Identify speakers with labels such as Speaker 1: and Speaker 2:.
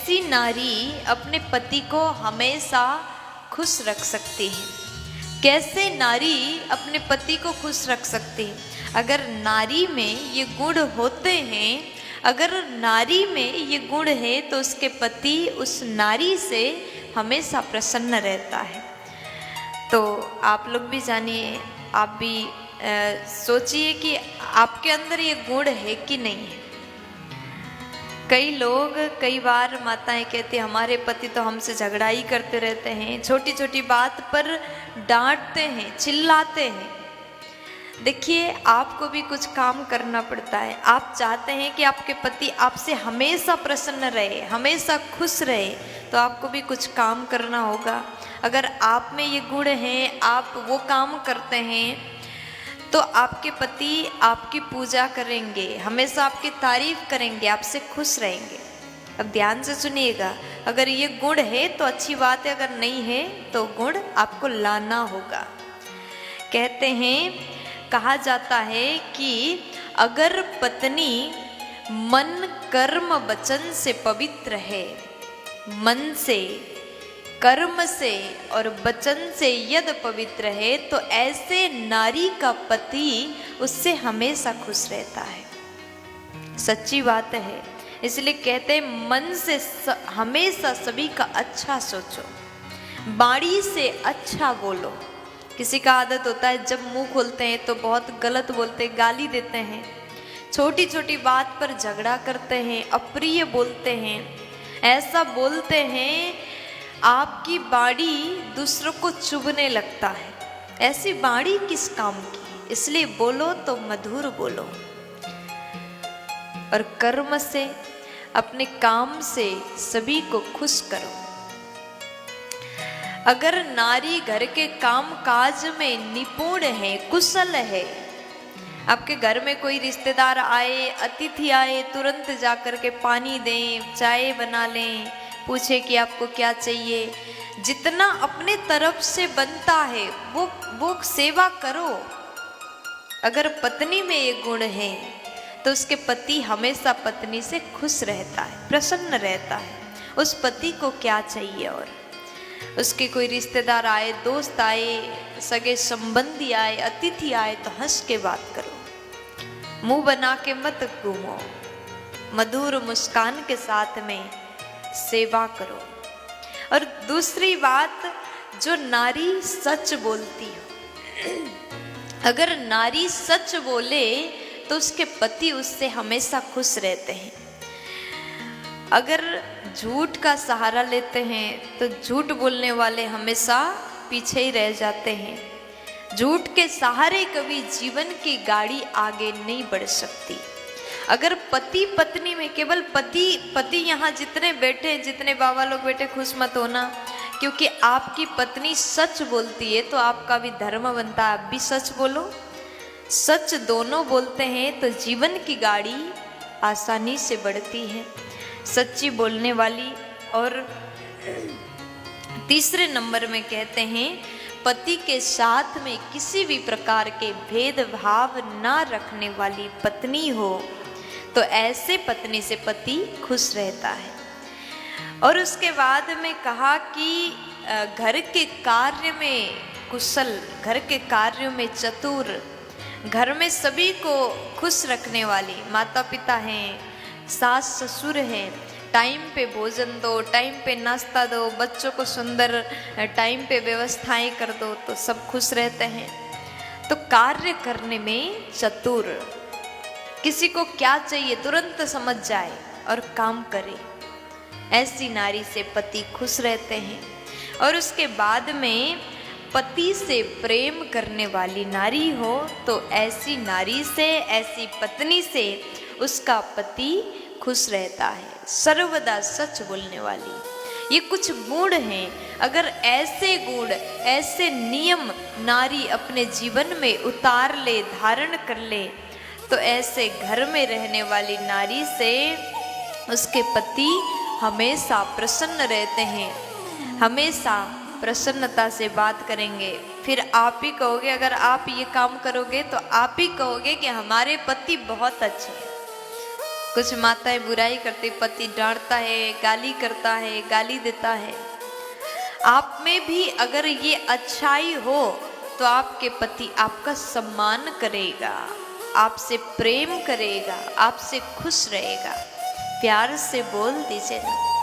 Speaker 1: ऐसी नारी अपने पति को हमेशा खुश रख सकती है। कैसे नारी अपने पति को खुश रख सकती है? अगर नारी में ये गुण होते हैं, अगर नारी में ये गुण है तो उसके पति उस नारी से हमेशा प्रसन्न रहता है। तो आप लोग भी जानिए, आप भी सोचिए कि आपके अंदर ये गुण है कि नहीं है। कई लोग, कई बार माताएं कहती हमारे पति तो हमसे झगड़ा ही करते रहते हैं, छोटी छोटी बात पर डांटते हैं, चिल्लाते हैं। देखिए, आपको भी कुछ काम करना पड़ता है। आप चाहते हैं कि आपके पति आपसे हमेशा प्रसन्न रहे, हमेशा खुश रहे, तो आपको भी कुछ काम करना होगा। अगर आप में ये गुण हैं, आप वो काम करते हैं, तो आपके पति आपकी पूजा करेंगे, हमेशा आपकी तारीफ करेंगे, आपसे खुश रहेंगे। अब ध्यान से सुनिएगा, अगर ये गुण है तो अच्छी बात है, अगर नहीं है तो गुण आपको लाना होगा। कहते हैं, कहा जाता है कि अगर पत्नी मन कर्म वचन से पवित्र है, मन से, कर्म से और वचन से यदि पवित्र है, तो ऐसे नारी का पति उससे हमेशा खुश रहता है। सच्ची बात है। इसलिए कहते हैं, मन से हमेशा सभी का अच्छा सोचो, बाणी से अच्छा बोलो। किसी का आदत होता है जब मुंह खोलते हैं तो बहुत गलत बोलते, गाली देते हैं, छोटी छोटी बात पर झगड़ा करते हैं, अप्रिय बोलते हैं, ऐसा बोलते हैं आपकी बाणी दूसरों को चुभने लगता है। ऐसी बाणी किस काम की? इसलिए बोलो तो मधुर बोलो, और कर्म से, अपने काम से सभी को खुश करो। अगर नारी घर के काम काज में निपुण है, कुशल है, आपके घर में कोई रिश्तेदार आए, अतिथि आए, तुरंत जाकर के पानी दें, चाय बना लें, पूछे कि आपको क्या चाहिए, जितना अपने तरफ से बनता है वो सेवा करो। अगर पत्नी में ये गुण है तो उसके पति हमेशा पत्नी से खुश रहता है, प्रसन्न रहता है। उस पति को क्या चाहिए? और उसके कोई रिश्तेदार आए, दोस्त आए, सगे संबंधी आए, अतिथि आए, तो हंस के बात करो, मुंह बना के मत घूमो, मधुर मुस्कान के साथ में सेवा करो। और दूसरी बात, जो नारी सच बोलती हो, अगर नारी सच बोले तो उसके पति उससे हमेशा खुश रहते हैं। अगर झूठ का सहारा लेते हैं तो झूठ बोलने वाले हमेशा पीछे ही रह जाते हैं। झूठ के सहारे कभी जीवन की गाड़ी आगे नहीं बढ़ सकती। अगर पति पत्नी में, केवल पति यहाँ जितने बैठे, जितने बाबा लोग बैठे, खुश मत होना, क्योंकि आपकी पत्नी सच बोलती है तो आपका भी धर्म बनता है, आप भी सच बोलो। सच दोनों बोलते हैं तो जीवन की गाड़ी आसानी से बढ़ती है, सच्ची बोलने वाली। और तीसरे नंबर में कहते हैं, पति के साथ में किसी भी प्रकार के भेदभाव ना रखने वाली पत्नी हो तो ऐसे पत्नी से पति खुश रहता है। और उसके बाद में कहा कि घर के कार्य में कुशल, घर के कार्यों में चतुर, घर में सभी को खुश रखने वाली माता पिता हैं, सास ससुर हैं, टाइम पे भोजन दो, टाइम पे नाश्ता दो, बच्चों को सुंदर टाइम पे व्यवस्थाएं कर दो, तो सब खुश रहते हैं। तो कार्य करने में चतुर, किसी को क्या चाहिए तुरंत समझ जाए और काम करे, ऐसी नारी से पति खुश रहते हैं। और उसके बाद में पति से प्रेम करने वाली नारी हो तो ऐसी नारी से, ऐसी पत्नी से उसका पति खुश रहता है। सर्वदा सच बोलने वाली, ये कुछ गुण हैं। अगर ऐसे गुण, ऐसे नियम नारी अपने जीवन में उतार ले, धारण कर ले, तो ऐसे घर में रहने वाली नारी से उसके पति हमेशा प्रसन्न रहते हैं, हमेशा प्रसन्नता से बात करेंगे। फिर आप ही कहोगे, अगर आप ये काम करोगे तो आप ही कहोगे कि हमारे पति बहुत अच्छे हैं। कुछ माताएं बुराई करती, पति डांटता है, गाली करता है, गाली देता है। आप में भी अगर ये अच्छाई हो तो आपके पति आपका सम्मान करेगा, आपसे प्रेम करेगा, आपसे खुश रहेगा। प्यार से बोल दीजिए ना।